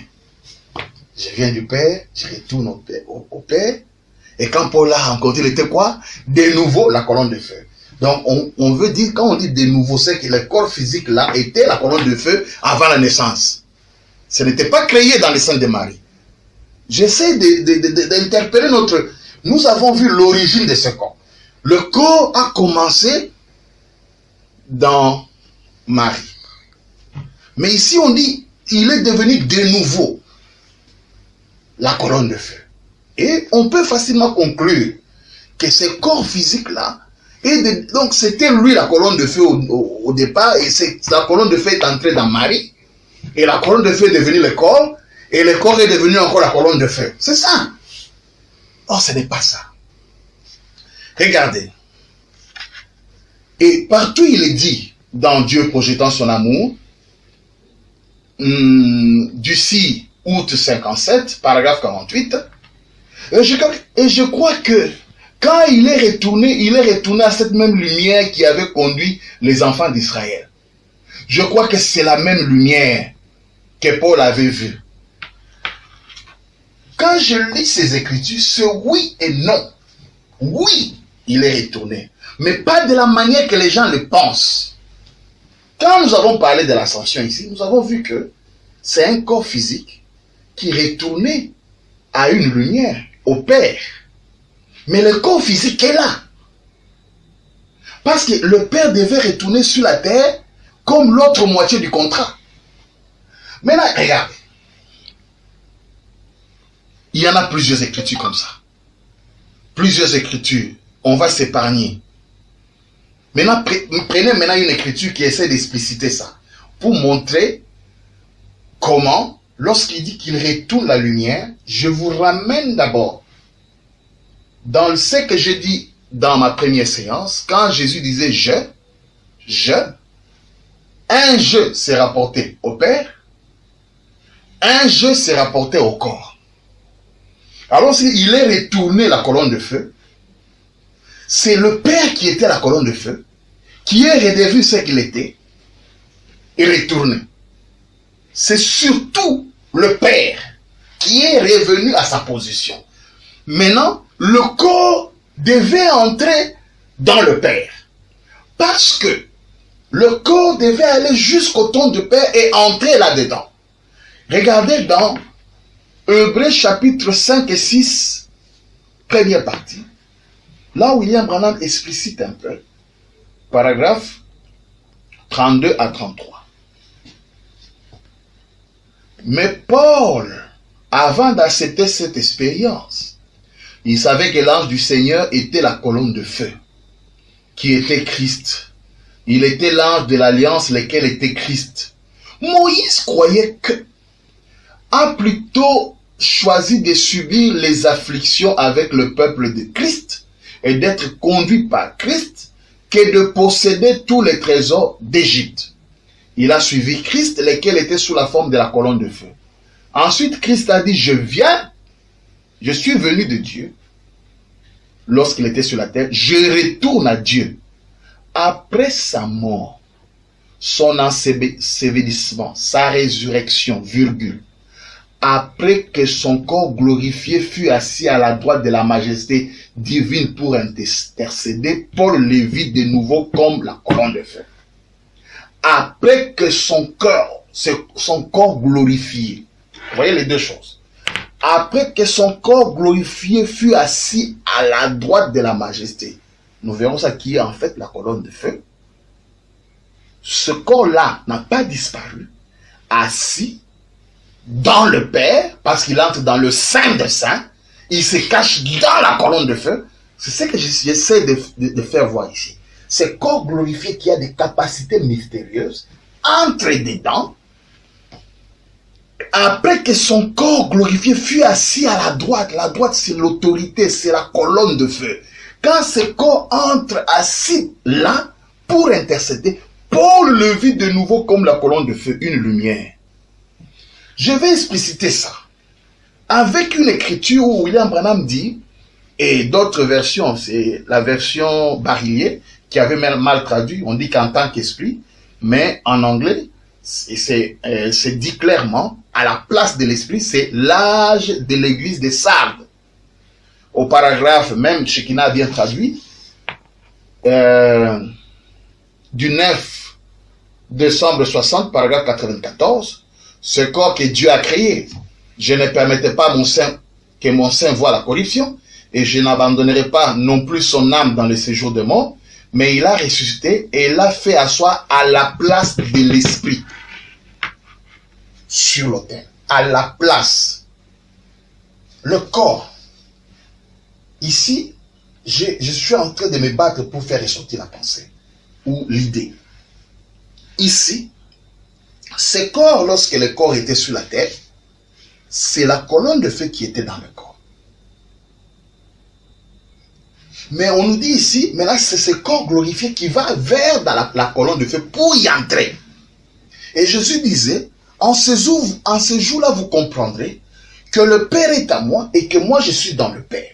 Je viens du Père, je retourne au Père. Et quand Paul l'a rencontré, il était quoi? De nouveau la colonne de feu. Donc on veut dire, quand on dit de nouveau, c'est que le corps physique là était la colonne de feu avant la naissance. Ce n'était pas créé dans les seins de Marie. J'essaie d'interpeller notre... Nous avons vu l'origine de ce corps. Le corps a commencé dans Marie. Mais ici on dit, il est devenu de nouveau la colonne de feu. Et on peut facilement conclure que ce corps physique-là, donc c'était lui la colonne de feu au départ, et la colonne de feu est entrée dans Marie, et la colonne de feu est devenue le corps, et le corps est devenu encore la colonne de feu. C'est ça. Or, ce n'est pas ça. Regardez. Et partout il est dit, dans Dieu projetant son amour, du 6 août 57, paragraphe 48. Et je crois que quand il est retourné à cette même lumière qui avait conduit les enfants d'Israël. Je crois que c'est la même lumière que Paul avait vue. Quand je lis ces écritures, c'est oui et non. Oui, il est retourné, mais pas de la manière que les gens le pensent. Quand nous avons parlé de l'ascension ici, nous avons vu que c'est un corps physique qui retournait à une lumière, au Père. Mais le corps physique est là. Parce que le Père devait retourner sur la terre comme l'autre moitié du contrat. Maintenant, regarde. Il y en a plusieurs écritures comme ça. Plusieurs écritures. On va s'épargner. Maintenant, prenez maintenant une écriture qui essaie d'expliciter ça. Pour montrer comment, lorsqu'il dit qu'il retourne la lumière, je vous ramène d'abord dans ce que j'ai dit dans ma première séance, quand Jésus disait un je s'est rapporté au Père, un je s'est rapporté au corps. Alors s'il est retourné la colonne de feu, c'est le Père qui était la colonne de feu, qui est redevenu ce qu'il était, et retourné. C'est surtout le Père qui est revenu à sa position. Maintenant, le corps devait entrer dans le Père. Parce que le corps devait aller jusqu'au trône du Père et entrer là-dedans. Regardez dans Hébreux chapitre 5 et 6, première partie. Là où William Branham explicite un peu. Paragraphe 32 à 33. Mais Paul, avant d'accepter cette expérience, il savait que l'ange du Seigneur était la colonne de feu, qui était Christ. Il était l'ange de l'alliance, lequel était Christ. Moïse croyait que a plutôt choisi de subir les afflictions avec le peuple de Christ et d'être conduit par Christ que de posséder tous les trésors d'Égypte. Il a suivi Christ, lequel était sous la forme de la colonne de feu. Ensuite, Christ a dit, je suis venu de Dieu. Lorsqu'il était sur la terre, je retourne à Dieu. Après sa mort, son ensevelissement, sa résurrection, virgule, après que son corps glorifié fut assis à la droite de la majesté divine pour intercéder, Paul le vit de nouveau comme la colonne de feu. Après que son corps glorifié, vous voyez les deux choses, après que son corps glorifié fut assis à la droite de la majesté, nous verrons ça qui est en fait la colonne de feu. Ce corps-là n'a pas disparu, assis dans le Père, parce qu'il entre dans le Saint des Saints, il se cache dans la colonne de feu. C'est ce que j'essaie de faire voir ici. Ce corps glorifié qui a des capacités mystérieuses, entre dedans, après que son corps glorifié fut assis à la droite c'est l'autorité, c'est la colonne de feu. Quand ce corps entre assis là, pour intercéder, Paul le vit de nouveau comme la colonne de feu, une lumière. Je vais expliciter ça avec une écriture où William Branham dit, et d'autres versions, c'est la version Barillier qui avait mal traduit, on dit qu'en tant qu'esprit, mais en anglais, c'est dit clairement, à la place de l'esprit, c'est l'âge de l'église de Sardes. Au paragraphe, même Shekinah a bien traduit, du 9 décembre 60, paragraphe 94, ce corps que Dieu a créé, je ne permettais pas que mon sein voie la corruption, et je n'abandonnerai pas non plus son âme dans le séjour de mort, mais il a ressuscité et l'a fait asseoir à la place de l'esprit sur l'autel, à la place. Le corps. Ici, je suis en train de me battre pour faire ressortir la pensée ou l'idée. Ici, ce corps, lorsque le corps était sur la terre, c'est la colonne de feu qui était dans le corps. Mais on nous dit ici, mais là c'est ce corps glorifié qui va vers dans la colonne de feu pour y entrer. Et Jésus disait, En ce jour-là, vous comprendrez que le Père est à moi et que moi je suis dans le Père.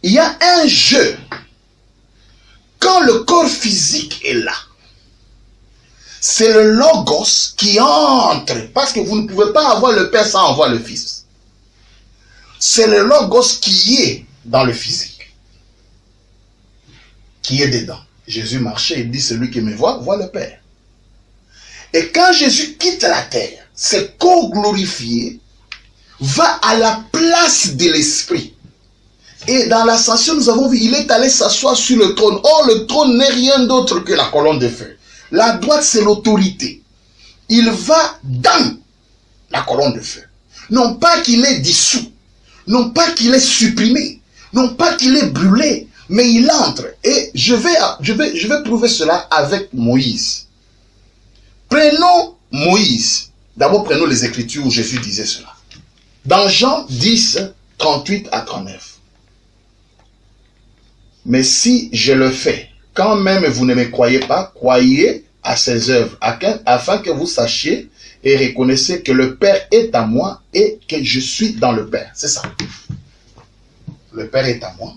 Il y a un jeu. Quand le corps physique est là, c'est le Logos qui entre. Parce que vous ne pouvez pas avoir le Père sans avoir le Fils. C'est le Logos qui est dans le physique. Qui est dedans. Jésus marchait et dit, celui qui me voit, voit le Père. Et quand Jésus quitte la terre, ce corps glorifié va à la place de l'Esprit. Et dans l'ascension, nous avons vu, il est allé s'asseoir sur le trône. Or, le trône n'est rien d'autre que la colonne de feu. La droite, c'est l'autorité. Il va dans la colonne de feu. Non pas qu'il est dissous, non pas qu'il est supprimé, non pas qu'il est brûlé, mais il entre. Et je vais prouver cela avec Moïse. Prenons Moïse. D'abord, prenons les Écritures où Jésus disait cela. Dans Jean 10, 38 à 39. Mais si je le fais, quand même vous ne me croyez pas, croyez à ses œuvres, afin que vous sachiez et reconnaissiez que le Père est à moi et que je suis dans le Père. C'est ça. Le Père est à moi.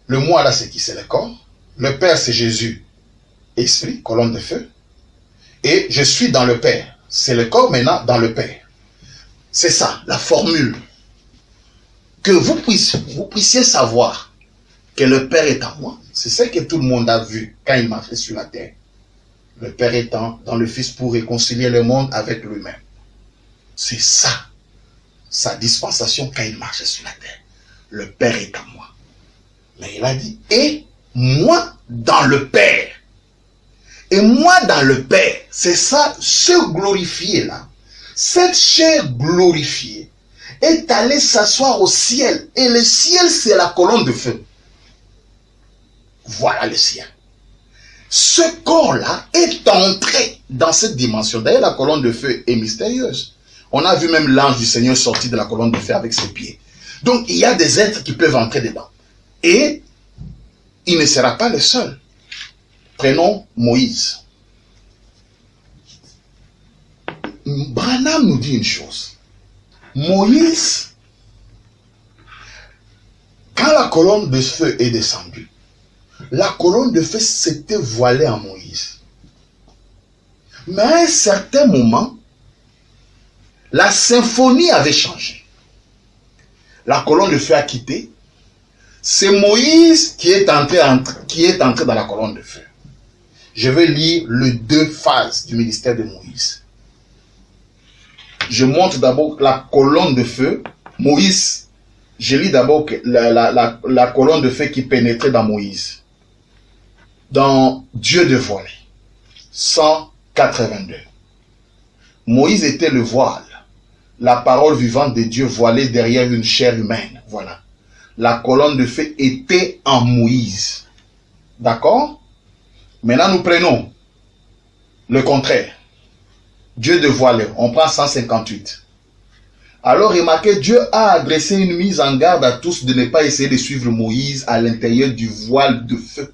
Le moi là, c'est qui? C'est le corps. Le Père, c'est Jésus. Esprit, colonne de feu. Et je suis dans le Père. C'est le corps maintenant dans le Père. C'est ça, la formule. Que vous puissiez savoir que le Père est en moi. C'est ce que tout le monde a vu quand il marchait sur la terre. Le Père étant dans le Fils pour réconcilier le monde avec lui-même. C'est ça, sa dispensation quand il marchait sur la terre. Le Père est en moi. Mais il a dit, et moi dans le Père. Et moi dans le Père, c'est ça, ce glorifié là, cette chair glorifiée est allée s'asseoir au ciel. Et le ciel, c'est la colonne de feu. Voilà le ciel. Ce corps-là est entré dans cette dimension. D'ailleurs, la colonne de feu est mystérieuse. On a vu même l'ange du Seigneur sortir de la colonne de feu avec ses pieds. Donc, il y a des êtres qui peuvent entrer dedans. Et il ne sera pas le seul. Prenons Moïse. Branham nous dit une chose. Moïse, quand la colonne de feu est descendue, la colonne de feu s'était voilée en Moïse. Mais à un certain moment, la symphonie avait changé. La colonne de feu a quitté. C'est Moïse qui est entré dans la colonne de feu. Je vais lire les deux phases du ministère de Moïse. Je montre d'abord la colonne de feu. Moïse, je lis d'abord la colonne de feu qui pénétrait dans Moïse. Dans Dieu dévoilé, 182. Moïse était le voile, la parole vivante de Dieu voilée derrière une chair humaine. Voilà. La colonne de feu était en Moïse. D'accord? Maintenant, nous prenons le contraire. Dieu dévoilé, on prend 158. Alors, remarquez, Dieu a adressé une mise en garde à tous de ne pas essayer de suivre Moïse à l'intérieur du voile de feu.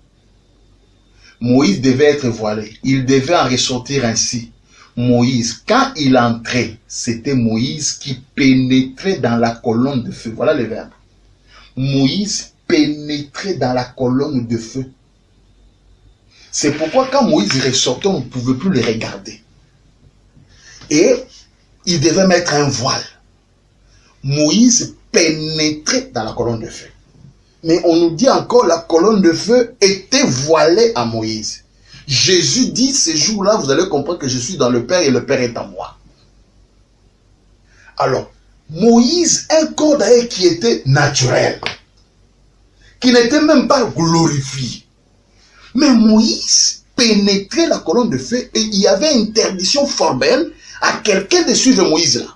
Moïse devait être voilé. Il devait en ressortir ainsi. Moïse, quand il entrait, c'était Moïse qui pénétrait dans la colonne de feu. Voilà le verbe. Moïse pénétrait dans la colonne de feu. C'est pourquoi quand Moïse ressortait, on ne pouvait plus le regarder. Et il devait mettre un voile. Moïse pénétrait dans la colonne de feu. Mais on nous dit encore, la colonne de feu était voilée à Moïse. Jésus dit, ces jours-là, vous allez comprendre que je suis dans le Père et le Père est en moi. Alors, Moïse, un corps d'ailleurs qui était naturel, qui n'était même pas glorifié. Mais Moïse pénétrait la colonne de feu et il y avait interdiction formelle à quelqu'un de suivre Moïse là.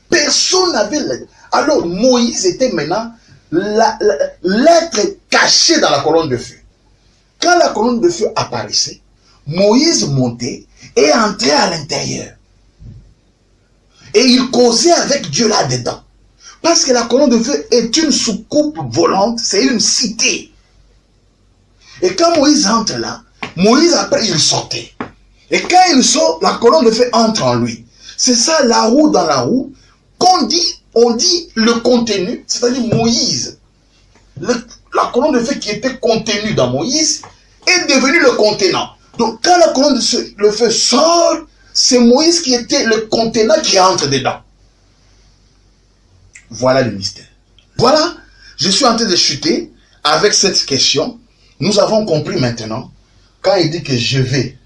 Personne n'avait... Alors, Moïse était maintenant l'être caché dans la colonne de feu. Quand la colonne de feu apparaissait, Moïse montait et entrait à l'intérieur. Et il causait avec Dieu là-dedans. Parce que la colonne de feu est une soucoupe volante, c'est une cité. Et quand Moïse entre là, Moïse après il sortait. Et quand il sort, la colonne de feu entre en lui. C'est ça la roue dans la roue. On dit le contenu, c'est-à-dire Moïse. La colonne de feu qui était contenue dans Moïse est devenue le contenant. Donc quand la colonne de feu sort, c'est Moïse qui était le contenant qui entre dedans. Voilà le mystère. Voilà, je suis en train de chuter avec cette question. Nous avons compris maintenant, quand il dit que je vais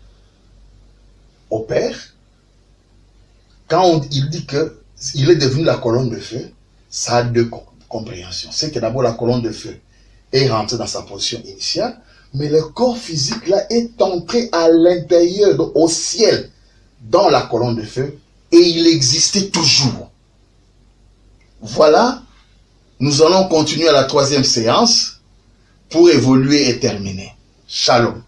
au Père, quand il dit qu'il est devenu la colonne de feu, ça a deux compréhensions. C'est que d'abord la colonne de feu est rentrée dans sa position initiale, mais le corps physique là est entré à l'intérieur, donc au ciel, dans la colonne de feu, et il existait toujours. Voilà, nous allons continuer à la 3e séance pour évoluer et terminer. Shalom.